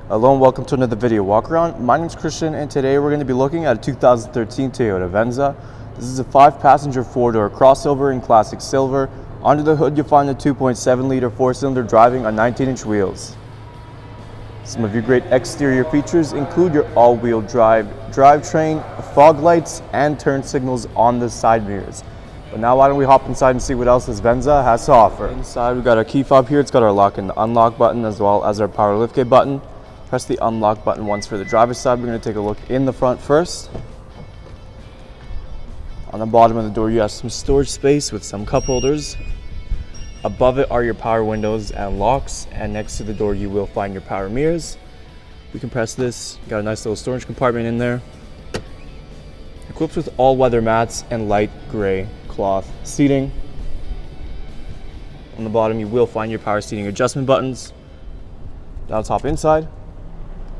Hello and welcome to another video walk around. My name is Christian and today we're going to be looking at a 2013 Toyota Venza. This is a 5-passenger 4-door crossover in classic silver. Under the hood you'll find a 2.7-liter 4-cylinder driving on 19-inch wheels. Some of your great exterior features include your all-wheel drive drivetrain, fog lights, and turn signals on the side mirrors. But now why don't we hop inside and see what else this Venza has to offer. Inside we've got our key fob here. It's got our lock and unlock button as well as our power liftgate button. Press the unlock button once for the driver's side. We're going to take a look in the front first. On the bottom of the door you have some storage space with some cup holders. Above it are your power windows and locks, and next to the door you will find your power mirrors. We can press this. Got a nice little storage compartment in there. Equipped with all-weather mats and light gray cloth seating. On the bottom you will find your power seating adjustment buttons. Now let's hop inside.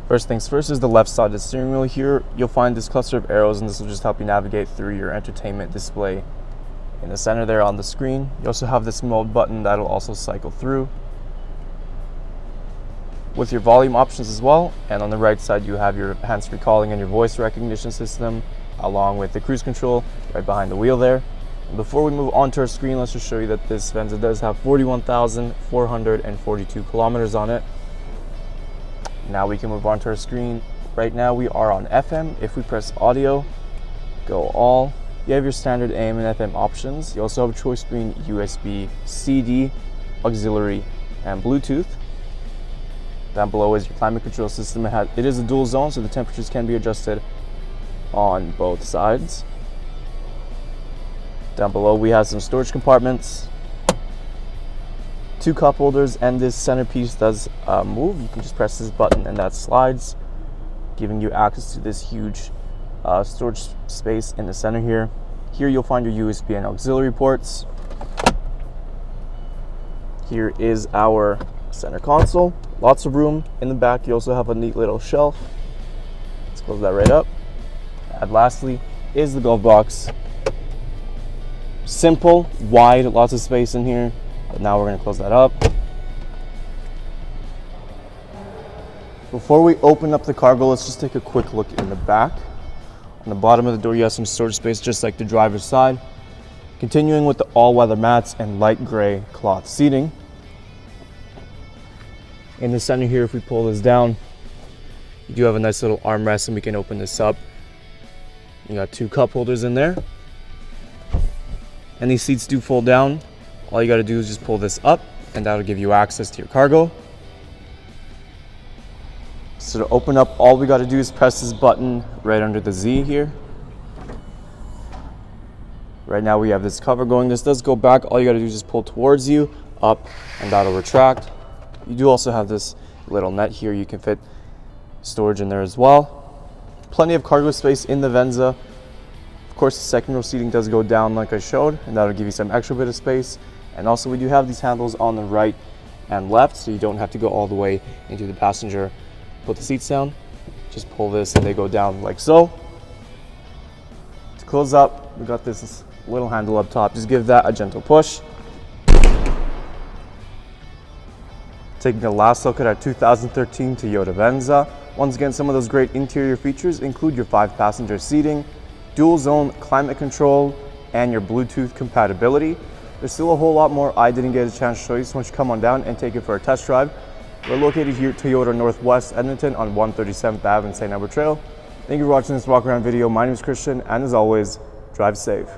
First things first is the left side of the steering wheel. Here you'll find this cluster of arrows, and this will just help you navigate through your entertainment display. In the center there on the screen you also have this mode button that'll also cycle through with your volume options as well. And on the right side you have your hands-free calling and your voice recognition system, along with the cruise control right behind the wheel there. And before we move on to our screen, let's just show you that this Venza does have 41,442 kilometers on it. Now we can move on to our screen. Right now we are on FM. If we press audio, go all, you have your standard AM and FM options. You also have a choice between USB, CD, auxiliary, and Bluetooth. Down below is your climate control system. It is a dual zone, so the temperatures can be adjusted on both sides. Down below we have some storage compartments, 2 cup holders, and this centerpiece does move. You can just press this button and that slides, giving you access to this huge storage space in the center here. Here you'll find your USB and auxiliary ports. Here is our center console. Lots of room in the back. You also have a neat little shelf. Let's close that right up. And lastly is the glove box. Simple, wide, lots of space in here. But now we're going to close that up. Before we open up the cargo, let's just take a quick look in the back. On the bottom of the door you have some storage space just like the driver's side. Continuing with the all-weather mats and light gray cloth seating. In the center here, if we pull this down, you do have a nice little armrest, and we can open this up. You got 2 cup holders in there. And these seats do fold down. All you got to do is just pull this up, and that'll give you access to your cargo. So to open up, all we got to do is press this button right under the Z here. Right now we have this cover going. This does go back. All you got to do is just pull towards you, up, and that'll retract. You do also have this little net here. You can fit storage in there as well. Plenty of cargo space in the Venza. Of course, the second row seating does go down like I showed, and that'll give you some extra bit of space. And also we do have these handles on the right and left, so you don't have to go all the way into the passenger. Put the seats down, just pull this and they go down like so. To close up, we got this little handle up top. Just give that a gentle push. Taking a last look at our 2013 Toyota Venza. Once again, some of those great interior features include your 5-passenger seating, dual zone climate control, and your Bluetooth compatibility. There's still a whole lot more I didn't get a chance to show you, so why don't you come on down and take it for a test drive. We're located here at Toyota Northwest Edmonton on 137th Ave and St.Albert Trail. Thank you for watching this walk around video. My name is Christian, and as always, drive safe.